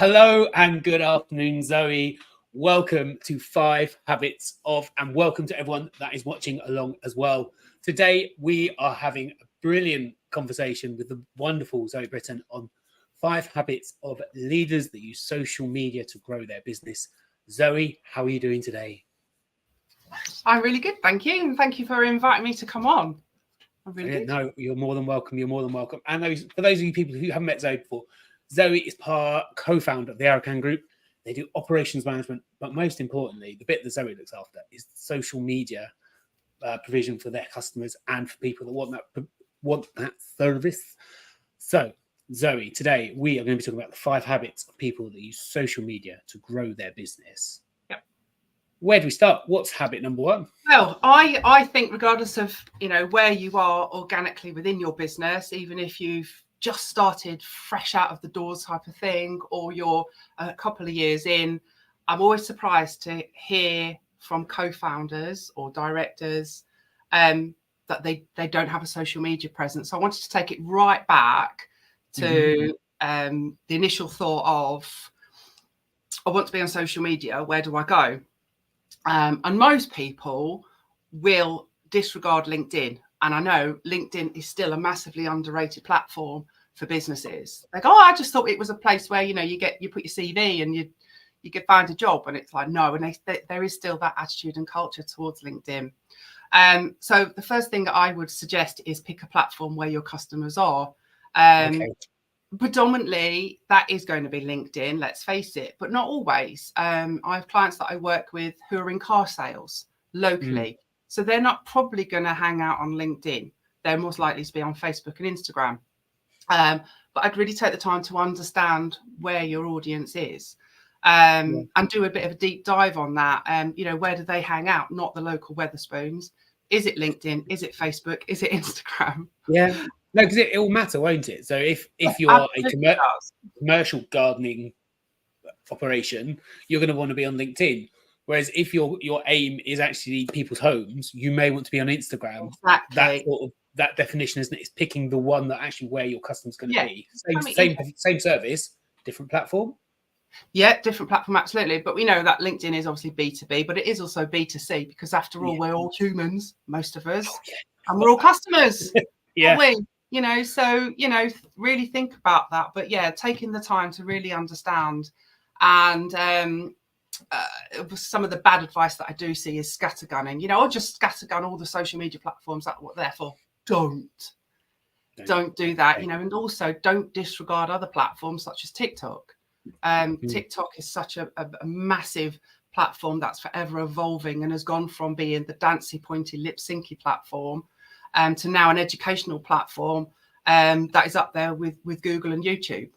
Hello and good afternoon, Zoe. Welcome to 5 Habits of, and welcome to everyone that is watching along as well. Today, we are having a brilliant conversation with the wonderful Zoe Britton on 5 habits of leaders that use social media to grow their business. Zoe, how are you doing today? I'm really good, thank you. And thank you for inviting me to come on. I'm really good. No, you're more than welcome. You're more than welcome. And for those of you people who haven't met Zoe before, Zoe is co-founder of the Arakan Group. They do operations management, but most importantly, the bit that Zoe looks after is social media provision for their customers and for people that want that service. So, Zoe, today we are going to be talking about the 5 habits of people that use social media to grow their business. Yep. Where do we start? What's habit number 1? Well, I think regardless of where you are organically within your business, even if you've just started fresh out of the doors type of thing, or you're a couple of years in, I'm always surprised to hear from co-founders or directors that they don't have a social media presence. So I wanted to take it right back to the initial thought of, I want to be on social media, where do I go? And most people will disregard LinkedIn. And I know LinkedIn is still a massively underrated platform for businesses. Like, oh, I just thought it was a place where, you put your CV and you could find a job. And it's like, no, and there is still that attitude and culture towards LinkedIn. So the first thing that I would suggest is pick a platform where your customers are. Predominantly, that is going to be LinkedIn, let's face it, but not always. I have clients that I work with who are in car sales locally. So they're not probably going to hang out on LinkedIn. They're most likely to be on Facebook and Instagram. But I'd really take the time to understand where your audience is and do a bit of a deep dive on that. Where do they hang out? Not the local Wetherspoons. Is it LinkedIn? Is it Facebook? Is it Instagram? Yeah. No, because it will matter, won't it? So if you're a commercial gardening operation, you're going to want to be on LinkedIn. Whereas if your aim is actually people's homes, you may want to be on Instagram. Exactly. That definition, isn't it? It's picking the one that actually where your customer's going to be. Same service, different platform. Yeah, different platform, absolutely. But we know that LinkedIn is obviously B2B, but it is also B2C, because after all, we're all humans, most of us, and we're all customers. Yeah. Aren't we? So, really think about that. But yeah, taking the time to really understand. And some of the bad advice that I do see is scattergunning, or just scattergun all the social media platforms. That's what they're for. Don't do that, and also don't disregard other platforms such as TikTok. TikTok is such a massive platform that's forever evolving and has gone from being the dancey, pointy, lip syncy platform to now an educational platform that is up there with Google and YouTube.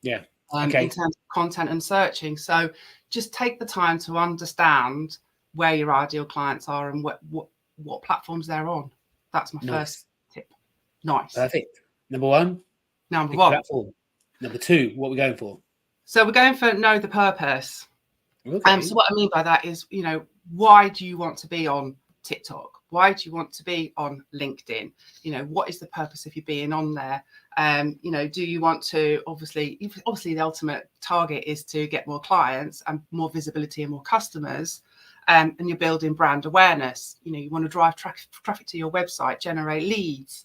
Yeah. In terms of content and searching. So just take the time to understand where your ideal clients are and what platforms they're on. That's my first tip. Nice. Perfect. Number 1. Number 1. Platform. Number 2, what are we going for? So we're going for know the purpose. Okay. So what I mean by that is, why do you want to be on TikTok? Why do you want to be on LinkedIn? What is the purpose of you being on there? Do you want to, obviously the ultimate target is to get more clients and more visibility and more customers, and you're building brand awareness. You want to drive traffic to your website, generate leads,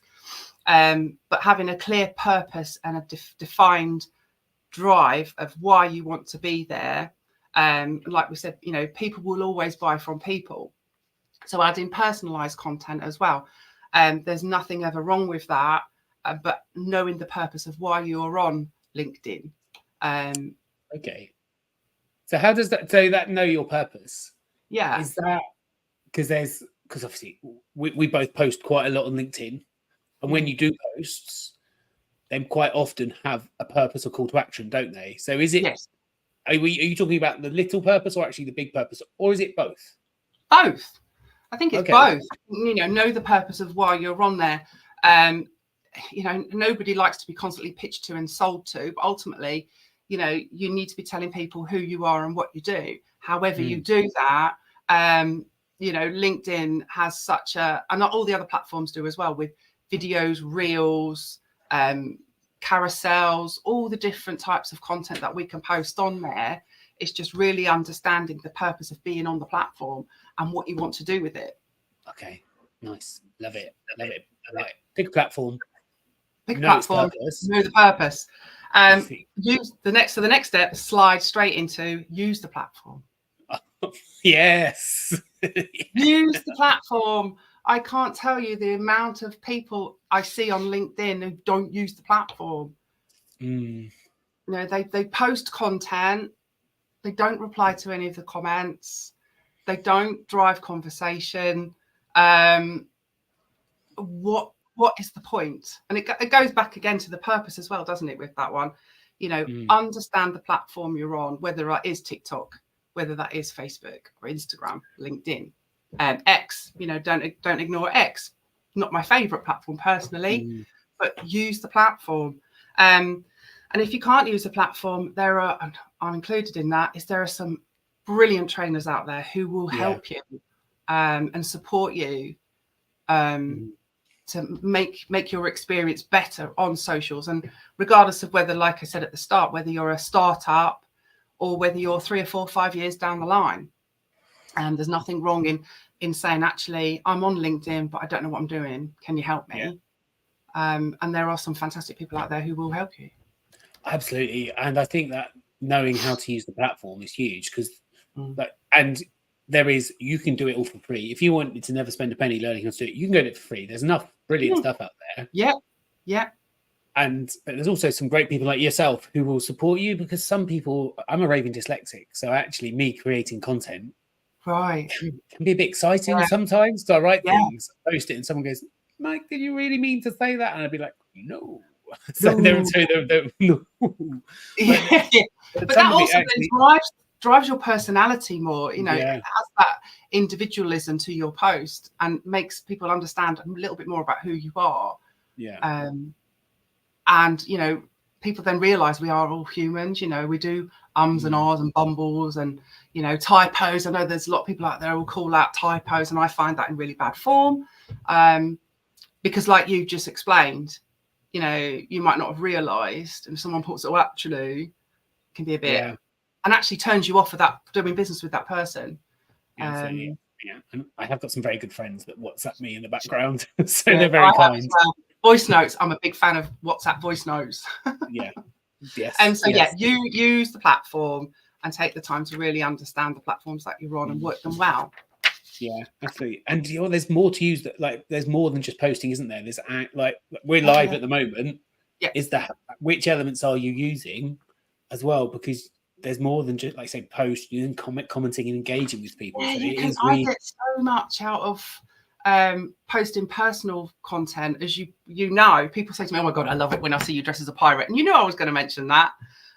but having a clear purpose and a defined drive of why you want to be there. Like we said, people will always buy from people. So adding personalized content as well. There's nothing ever wrong with that, but knowing the purpose of why you're on LinkedIn. Okay. So how does that say that know your purpose? Yeah. Is that because obviously we both post quite a lot on LinkedIn, and when you do posts, they quite often have a purpose or call to action, don't they? So is it? Yes. Are you talking about the little purpose or actually the big purpose, or is it both? Both. I think it's both. Know the purpose of why you're on there. Nobody likes to be constantly pitched to and sold to, but ultimately, you need to be telling people who you are and what you do. However you do that, LinkedIn has such and all the other platforms do as well, with videos, reels, carousels, all the different types of content that we can post on there. It's just really understanding the purpose of being on the platform and what you want to do with it. Okay, nice. Love it. Love it. I like it. Pick a platform. Pick a Know its platform, purpose. know the purpose. Use the next step, slide straight into use the platform. Yes. Use the platform. I can't tell you the amount of people I see on LinkedIn who don't use the platform. Mm. You know, they post content, they don't reply to any of the comments, they don't drive conversation. What is the point? And it goes back again to the purpose as well, doesn't it, with that one? You know, understand the platform you're on, whether that is TikTok, whether that is Facebook or Instagram, LinkedIn, X. You know, don't ignore X. Not my favorite platform personally, but use the platform. And if you can't use the platform, I'm included in that, there are some brilliant trainers out there who will help you and support you to make your experience better on socials. And regardless of whether, like I said at the start, whether you're a startup or whether you're 3 or 4 or 5 years down the line, there's nothing wrong in saying, actually, I'm on LinkedIn, but I don't know what I'm doing. Can you help me? Yeah. And there are some fantastic people out there who will help you. Absolutely. And I think that knowing how to use the platform is huge, because and you can do it all for free. If you wanted to never spend a penny learning how to do it, you can get it for free. There's enough brilliant stuff out there. Yeah. But there's also some great people like yourself who will support you, because some people, I'm a raving dyslexic, so actually me creating content can be a bit exciting sometimes. So I write things, post it, and someone goes, Mike, did you really mean to say that? And I'd be like, no. So they're no. But that also drives your personality more, you know, it has that individualism to your post and makes people understand a little bit more about who you are. And, you know, people then realize we are all humans, you know, we do ums and ahs and bumbles and, you know, typos. I know there's a lot of people out there who will call out typos, and I find that in really bad form. Because like you just explained, you know, you might not have realized, and someone puts it, well, actually, can be a bit, and actually turns you off of that, doing business with that person. And I have got some very good friends that WhatsApp me in the background, so they're very kind. Voice notes. I'm a big fan of WhatsApp voice notes. And so you use the platform and take the time to really understand the platforms that you're on and work them well. Yeah, absolutely. And you know, there's more to use. That, like, there's more than just posting, isn't there? There's like we're live at the moment. Is that which elements are you using as well? Because there's more than just, like, say, post. You can commenting and engaging with people. Yeah, so I get so much out of posting personal content. As you know, people say to me, "Oh my god, I love it when I see you dressed as a pirate," and you know I was going to mention that.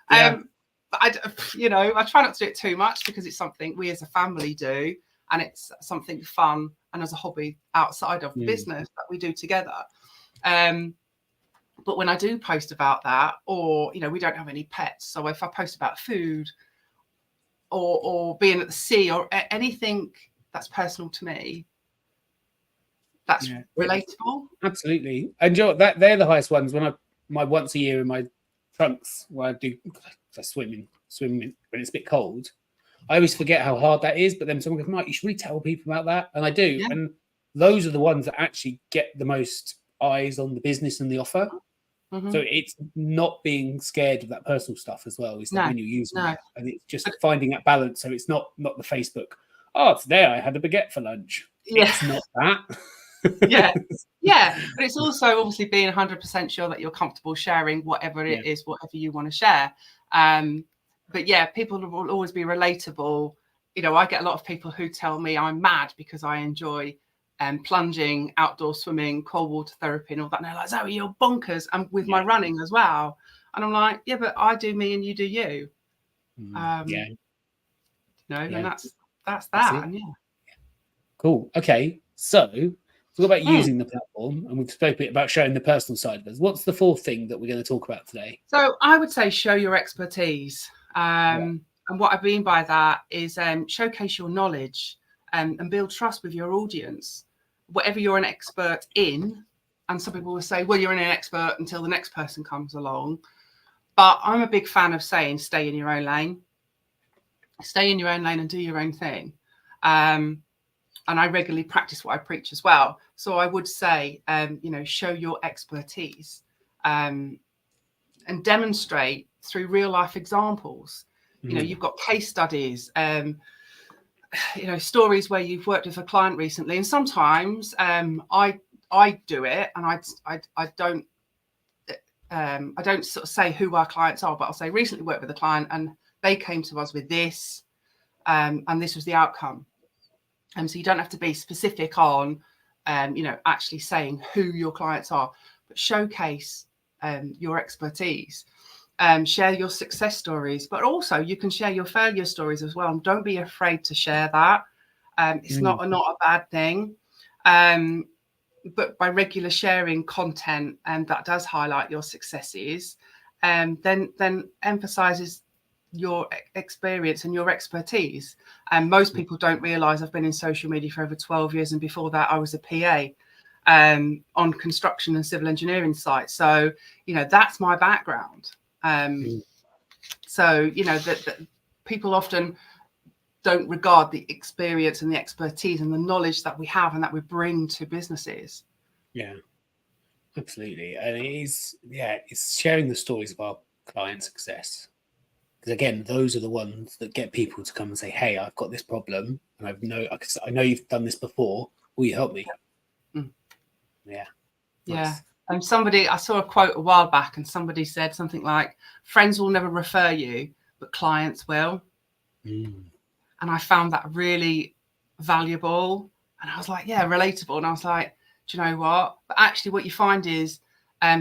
But I try not to do it too much, because it's something we as a family do. And it's something fun and as a hobby outside of the business that we do together. But when I do post about that, or, you know, we don't have any pets. So if I post about food or being at the sea or anything that's personal to me, that's relatable. Absolutely. And you know, they're the highest ones. When my once a year in my trunks, where I swim when it's a bit cold, I always forget how hard that is, but then someone goes, Mike, you should really tell people about that. And I do. Yeah. And those are the ones that actually get the most eyes on the business and the offer. So it's not being scared of that personal stuff as well, is that when you're using it. And it's just finding that balance. So it's not the Facebook, oh, today I had a baguette for lunch. It's not that. But it's also obviously being 100% sure that you're comfortable sharing whatever it is, whatever you want to share. But people will always be relatable. You know, I get a lot of people who tell me I'm mad because I enjoy plunging, outdoor swimming, cold water therapy and all that. And they're like, Zoe, you're bonkers. And with my running as well. And I'm like, yeah, but I do me and you do you. And that's that. And Cool. Okay. So talk about using the platform, and we've spoken a bit about showing the personal side of us. What's the fourth thing that we're going to talk about today? So I would say show your expertise. And what I mean by that is showcase your knowledge and build trust with your audience. Whatever you're an expert in, And some people will say, well, you're an expert until the next person comes along. But I'm a big fan of saying, stay in your own lane. Stay in your own lane and do your own thing. And I regularly practice what I preach as well. So I would say, show your expertise and demonstrate through real life examples. You've got case studies, stories where you've worked with a client recently. And sometimes I do it, and I don't sort of say who our clients are, but I'll say recently worked with a client and they came to us with this, and this was the outcome. And so you don't have to be specific on, actually saying who your clients are, but showcase your expertise, share your success stories, but also you can share your failure stories as well. And don't be afraid to share that. It's not a bad thing. But by regular sharing content that does highlight your successes, then emphasizes your experience and your expertise. And most people don't realize I've been in social media for over 12 years. And before that, I was a PA on construction and civil engineering sites. So, that's my background. So, that people often don't regard the experience and the expertise and the knowledge that we have and that we bring to businesses. Yeah, absolutely. And it's sharing the stories of our client success. Because again, those are the ones that get people to come and say, hey, I've got this problem and I know you've done this before. Will you help me? Yeah. Yeah. And I saw a quote a while back and somebody said something like, friends will never refer you, but clients will. And I found that really valuable. And I was like, yeah, relatable. And I was like, do you know what? But actually what you find is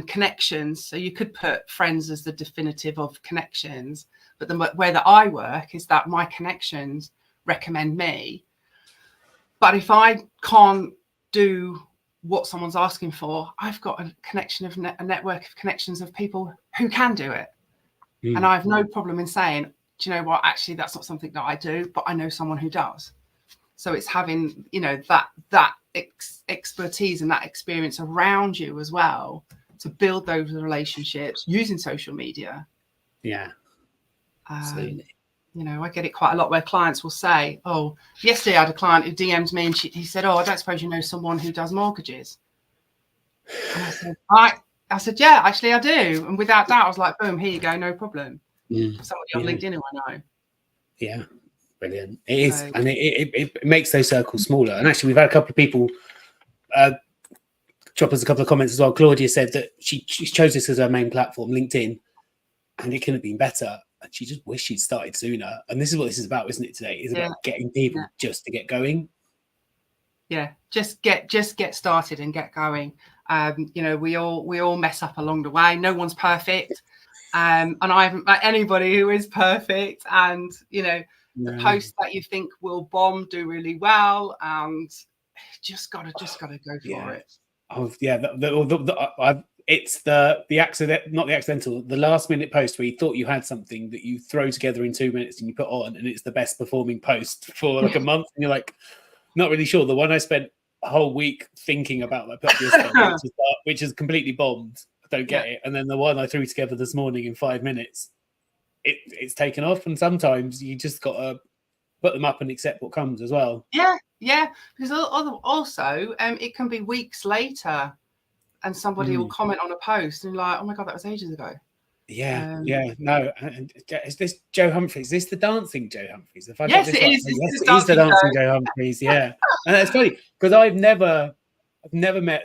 connections. So you could put friends as the definitive of connections. But the way that I work is that my connections recommend me. But if I can't do what someone's asking for, I've got a connection of a network of connections of people who can do it. And I have no problem in saying, do you know what? Actually, that's not something that I do, but I know someone who does. So it's having, that expertise and that experience around you as well to build those relationships using social media. Yeah, absolutely. I get it quite a lot where clients will say, oh, yesterday I had a client who DM'd me and he said, oh, I don't suppose you know someone who does mortgages. And I said, yeah, actually I do. And without that, I was like, boom, here you go, no problem. Somebody on LinkedIn who I know. Yeah, brilliant. It is. And it makes those circles smaller. And actually, we've had a couple of people drop us a couple of comments as well. Claudia said that she chose this as her main platform, LinkedIn, and it couldn't have been better. And she just wished she'd started sooner. And this is what this is about, isn't it? Today is about getting people just to get going. Yeah, just get started and get going. We all mess up along the way. No one's perfect. And I haven't met anybody who is perfect. And the posts that you think will bomb do really well, and just gotta go for it. It's the accident, not the accidental, the last minute post where you thought you had something that you throw together in 2 minutes and you put on, and it's the best performing post for like a month, and you're like, not really sure. The one I spent a whole week thinking about, like, put up yesterday, which is completely bombed. I don't get it. And then the one I threw together this morning in 5 minutes, it's taken off. And sometimes you just got to put them up and accept what comes as well. Yeah. Because also, it can be weeks later and somebody will comment on a post and you're like, oh my God, that was ages ago. No. And is this Joe Humphreys? Is this the dancing Joe Humphreys? Yes, it is. Yes, it is the dancing Joe Humphreys. Yeah, and it's funny because I've never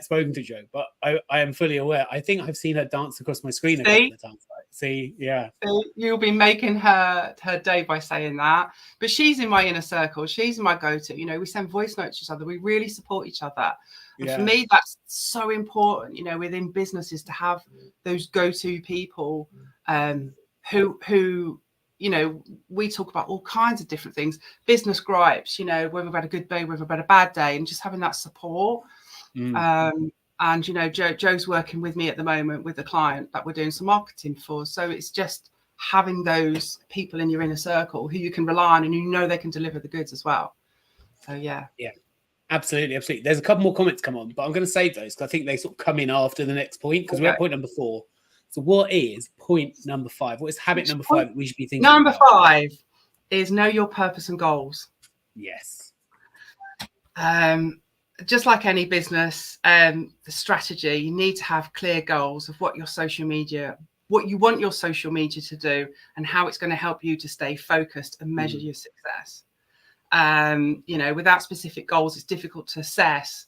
spoken to Joe, but I am fully aware. I think I've seen her dance across my screen a couple of times. See, you'll be making her day by saying that. But she's in my inner circle. She's my go-to. We send voice notes to each other. We really support each other. And for me, that's so important, within businesses to have those go-to people who we talk about all kinds of different things, business gripes, whether we've had a good day, whether we've had a bad day, and just having that support. And, Joe's working with me at the moment with a client that we're doing some marketing for. So it's just having those people in your inner circle who you can rely on and they can deliver the goods as well. So, yeah. Absolutely, absolutely. There's a couple more comments come on, but I'm going to save those because I think they sort of come in after the next point because we're at point number 4. So what is point number 5? What is habit number 5 that we should be thinking Number about? 5 is know your purpose and goals. Yes. Just like any business, the strategy, you need to have clear goals of what your social media, what you want your social media to do and how it's going to help you to stay focused and measure your success. You know, without specific goals, it's difficult to assess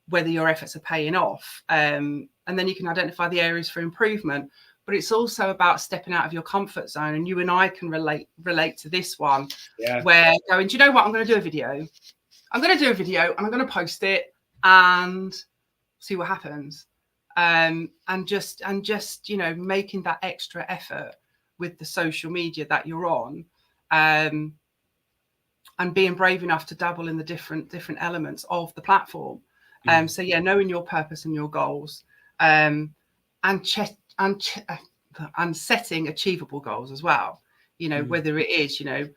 whether your efforts are paying off. And then you can identify the areas for improvement. But it's also about stepping out of your comfort zone. And you and I can relate to this one, where going, do you know what? I'm going to do a video. I'm going to do a video and I'm going to post it and see what happens. And just, you know, making that extra effort with the social media that you're on, and being brave enough to dabble in the different elements of the platform. So yeah, knowing your purpose and your goals, and setting achievable goals as well. You know, whether it is, you know,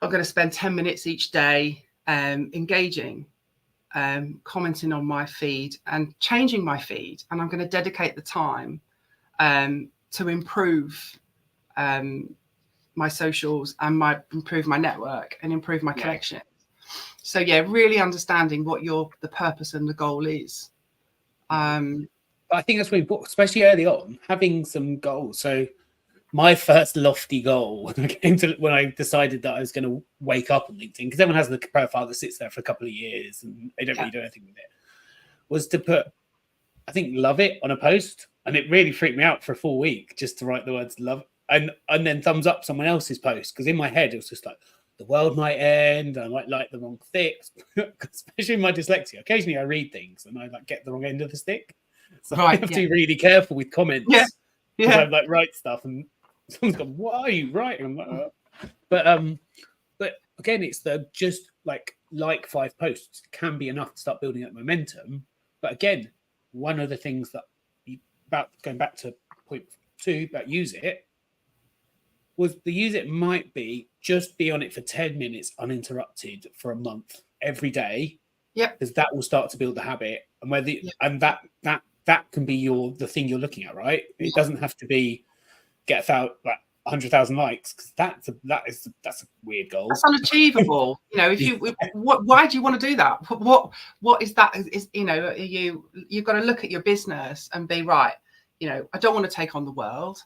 I'm going to spend 10 minutes each day engaging, commenting on my feed and changing my feed, and I'm going to dedicate the time to improve my socials and improve my network and improve my connection. So yeah, really understanding what the purpose and the goal is. I think that's really important, especially early on, having some goals. So my first lofty goal when I decided that I was going to wake up on LinkedIn, because everyone has the profile that sits there for a couple of years and they don't really do anything with it, was to put, I think, love it on a post. And it really freaked me out for a full week just to write the words love and then thumbs up someone else's post. Because in my head, it was just like, the world might end, I might like the wrong things, especially in my dyslexia. Occasionally I read things and I like get the wrong end of the stick. So I have to be really careful with comments. Because I like write stuff and someone's gone, what are you writing? I'm like, but again, it's just like 5 posts can be enough to start building up momentum. But again, one of the things that about going back to point 2 about use it was the use it might be just be on it for 10 minutes uninterrupted for a month every day. Because that will start to build the habit, and and that can be the thing you're looking at, right? It doesn't have to be get like 100,000 likes, because that's a weird goal. That's unachievable. You know, if you why do you want to do that? What is that? Is, you know, you've got to look at your business and be right. You know, I don't want to take on the world.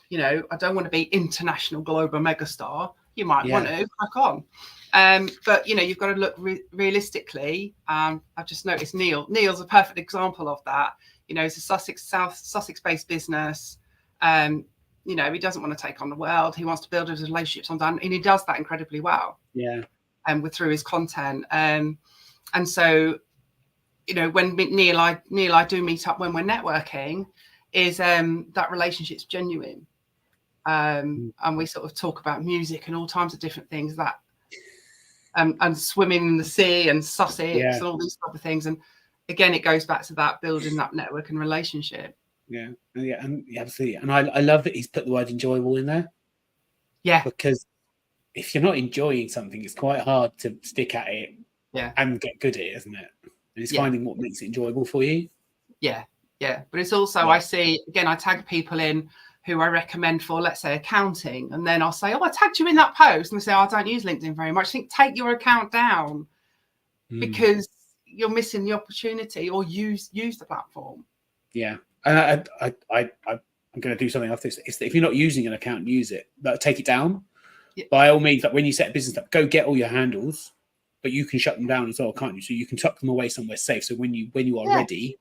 You know, I don't want to be international global megastar. You might want to crack on. But you know, you've got to look realistically. I've just noticed Neil's a perfect example of that. You know, it's a Sussex-based business. You know, he doesn't want to take on the world. He wants to build his relationships and he does that incredibly well. And through his content. And so, you know, when Neil I do meet up when we're networking, is that relationship's genuine. And we sort of talk about music and all kinds of different things that and swimming in the sea and Sussex and all these type of things. And again, it goes back to that building that network and relationship. Absolutely. And I love that he's put the word enjoyable in there. Because if you're not enjoying something, it's quite hard to stick at it and get good at it, isn't it? And it's finding what makes it enjoyable for you. But it's also I see, again, I tag people in who I recommend for, let's say, accounting, and then I'll say, I tagged you in that post, and they say, I don't use LinkedIn very much. I think take your account down because you're missing the opportunity, or use the platform. And I'm going to do something after this. It's that if you're not using an account, use it. But take it down. By all means, like when you set a business up, go get all your handles, but you can shut them down as well, can't you? So you can tuck them away somewhere safe. So when you are ready,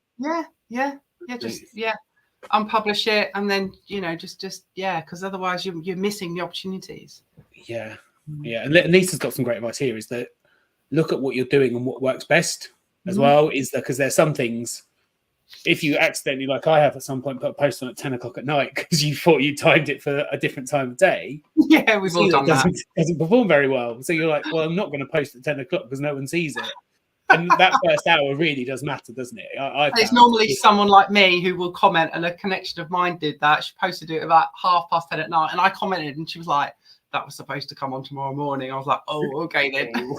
unpublish it, and then because otherwise you're missing the opportunities. And Lisa's got some great advice here. Is that look at what you're doing and what works best as well. Is that because there's some things. If you accidentally, like I have at some point, put a post on at 10 o'clock at night because you thought you timed it for a different time of day. We've all done that. Doesn't perform very well. So you're like, well, I'm not going to post at 10 o'clock because no one sees it. And that first hour really does matter, doesn't it? It's normally someone like me who will comment, and a connection of mine did that. She posted it about 10:30 at night, and I commented, and she was like, that was supposed to come on tomorrow morning. I was like, oh, okay then.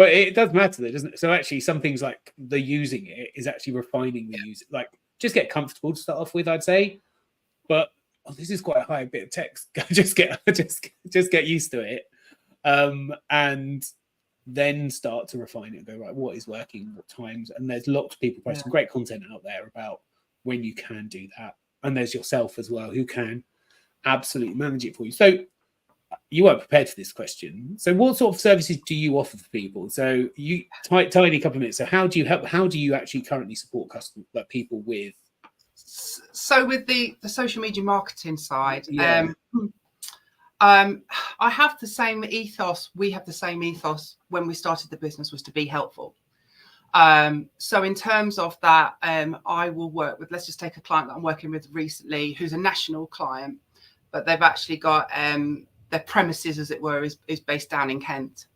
But it does matter, though, doesn't it? So actually, some things like the using it is actually refining the use. Like, just get comfortable to start off with, I'd say. But this is quite a high bit of text. just get used to it, and then start to refine it and go, right, what is working, what times. And there's lots of people posting great content out there about when you can do that. And there's yourself as well who can absolutely manage it for you. So you weren't prepared for this question. So what sort of services do you offer for people? So you tiny couple of minutes. So how do you help? How do you actually currently support customers, like people with? So with the social media marketing side, Yeah. I have the same ethos. We have the same ethos when we started the business, was to be helpful. So in terms of that, I will work with, let's just take a client that I'm working with recently, who's a national client, but they've actually got their premises, as it were, is based down in Kent.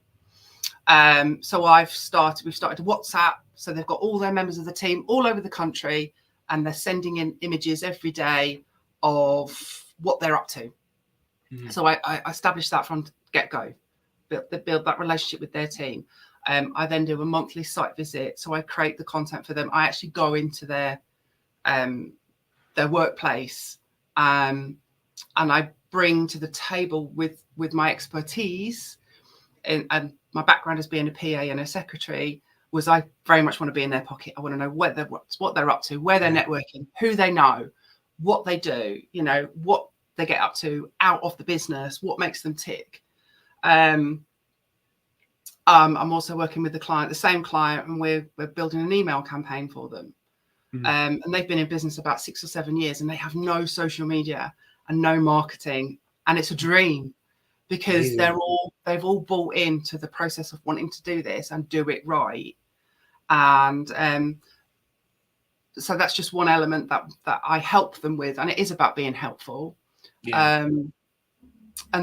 So we've started a WhatsApp. So they've got all their members of the team all over the country, and they're sending in images every day of what they're up to. So I established that from get-go, build that relationship with their team. I then do a monthly site visit. So I create the content for them. I actually go into their workplace, and I bring to the table with my expertise and my background as being a PA and a secretary, was I very much want to be in their pocket. I want to know what they're up to, where they're networking, who they know, what they do, what they get up to out of the business, what makes them tick. I'm also working with the same client, and we're building an email campaign for them. And they've been in business about 6 or 7 years, and they have no social media and no marketing. And it's a dream, because they've all bought into the process of wanting to do this and do it right. And so that's just one element that I help them with, and it is about being helpful. And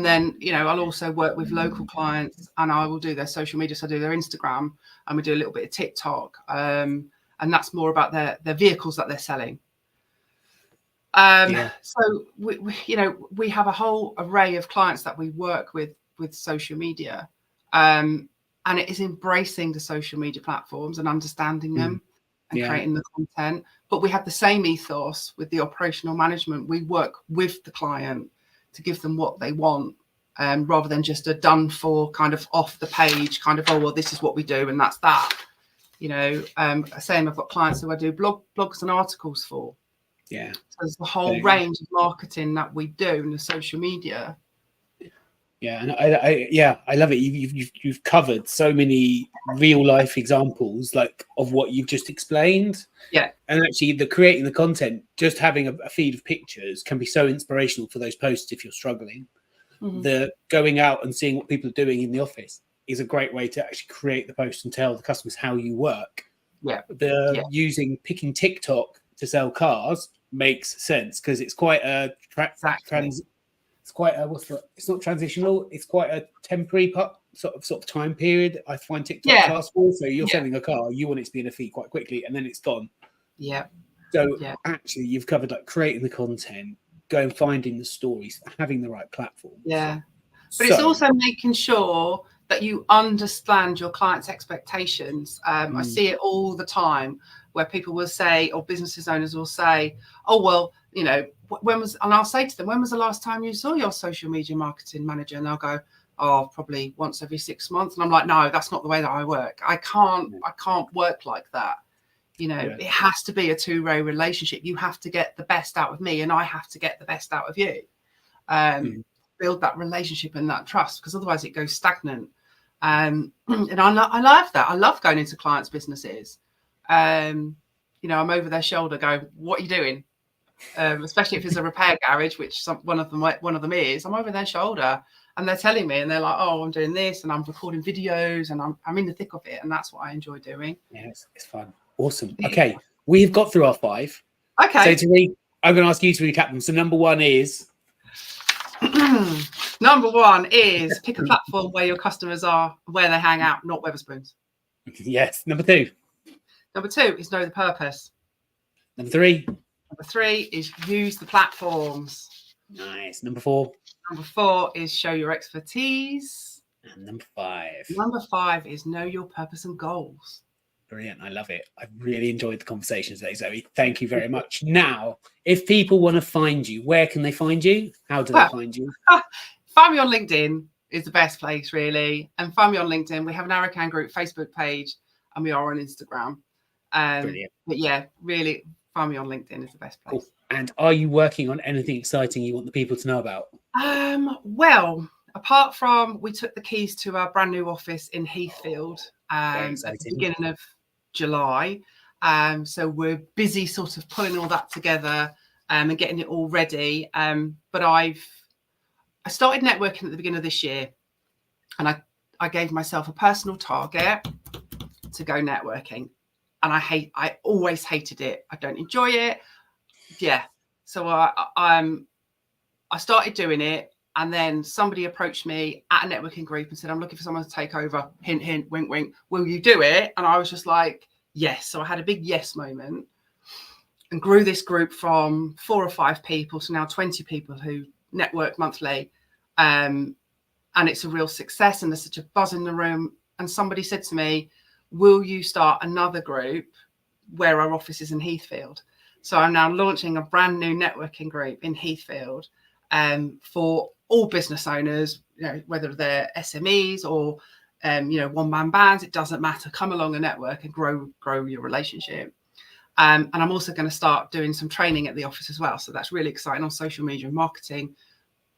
then, I'll also work with local clients, and I will do their social media. So I do their Instagram, and we do a little bit of TikTok. And that's more about their vehicles that they're selling. So we have a whole array of clients that we work with social media. And it is embracing the social media platforms and understanding them and creating the content. But we have the same ethos with the operational management. We work with the client to give them what they want, rather than just a done for kind of off the page kind of, oh, well, this is what we do and that's that. Same, I've got clients who I do blogs and articles for. So there's the whole range of marketing that we do in the social media. And I love it. You've covered so many real life examples of what you've just explained. And actually, creating the content, just having a feed of pictures can be so inspirational for those posts if you're struggling. The going out and seeing what people are doing in the office is a great way to actually create the post and tell the customers how you work. Picking TikTok to sell cars makes sense, because it's quite a it's quite a it's not transitional, it's quite a temporary sort of time period. I find TikTok fast forward. So you're selling a car, you want it to be in a feed quite quickly, and then it's gone. Actually, you've covered creating the content, finding the stories, having the right platform. But it's also making sure that you understand your client's expectations. I see it all the time, where people will say, or business owners will say, oh, well, and I'll say to them, when was the last time you saw your social media marketing manager? And they'll go, oh, probably once every 6 months. And I'm like, no, that's not the way that I work. I can't work like that. It has to be a two-way relationship. You have to get the best out of me, and I have to get the best out of you. Build that relationship and that trust, because otherwise it goes stagnant. And I love that. I love going into clients' businesses. I'm over their shoulder going, what are you doing? Especially if it's a repair garage, which one of them is. I'm over their shoulder, and they're telling me, and they're like, oh, I'm doing this, and I'm recording videos, and I'm in the thick of it, and that's what I enjoy doing. It's fun. Awesome. Okay, we've got through our 5. Okay. So I'm going to ask you to recap them. So number 1 is number 1 is pick a platform where your customers are, where they hang out, not Wetherspoons. Yes. Number 2 is know the purpose. Number 3 is use the platforms. Nice. Number 4 is show your expertise. And number 5. Number 5 is know your purpose and goals. Brilliant. I love it. I really enjoyed the conversation today, Zoe. Thank you very much. Now, if people want to find you, where can they find you? How do they find you? Find me on LinkedIn is the best place, really. And find me on LinkedIn. We have an Arakan Group Facebook page, and we are on Instagram. Brilliant. But yeah, really, find me on LinkedIn is the best place. Cool. And are you working on anything exciting you want the people to know about? Well, apart from we took the keys to our brand new office in Heathfield at the beginning of July. So we're busy sort of pulling all that together and getting it all ready. But I started networking at the beginning of this year, and I gave myself a personal target to go networking. And I always hated it. I don't enjoy it. Yeah. So I started doing it, and then somebody approached me at a networking group and said, I'm looking for someone to take over. Hint, hint, wink, wink. Will you do it? And I was just like, yes. So I had a big yes moment and grew this group from 4 or 5 people to now 20 people who network monthly. And it's a real success, and there's such a buzz in the room. And somebody said to me, will you start another group where our office is in Heathfield? So I'm now launching a brand new networking group in Heathfield for all business owners, whether they're SMEs or, one-man bands, it doesn't matter. Come along and network and grow your relationship. And I'm also going to start doing some training at the office as well. So that's really exciting on social media and marketing.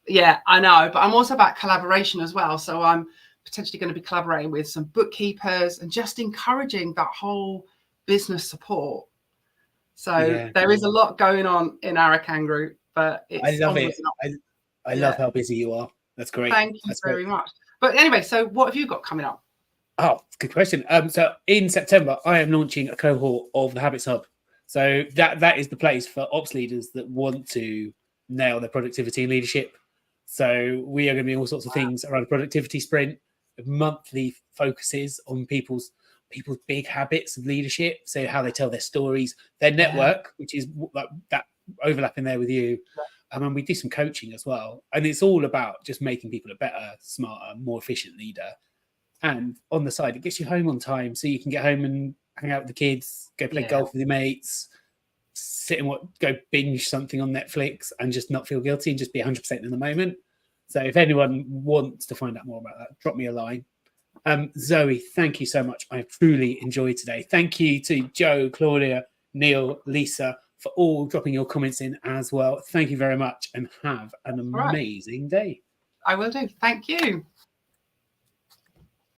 Yeah, I know. But I'm also about collaboration as well. So I'm potentially going to be collaborating with some bookkeepers and just encouraging that whole business support. So there is a lot going on in Arakan Group, but it's I love it. I love how busy you are. That's great. Thank you very much. But anyway, so what have you got coming up? Oh, good question. So in September, I am launching a cohort of the Habits Hub. So that is the place for ops leaders that want to nail their productivity and leadership. So we are going to be all sorts of things around a productivity sprint, monthly focuses on people's big habits of leadership. So how they tell their stories, their network, which is like that overlapping there with you. And we do some coaching as well. And it's all about just making people a better, smarter, more efficient leader. And on the side, it gets you home on time, so you can get home and hang out with the kids, go play golf with your mates, sit and go binge something on Netflix and just not feel guilty and just be 100% in the moment. So if anyone wants to find out more about that, drop me a line. Zoe, thank you so much. I truly enjoyed today. Thank you to Joe, Claudia, Neil, Lisa for all dropping your comments in as well. Thank you very much and have an amazing day. I will do. Thank you.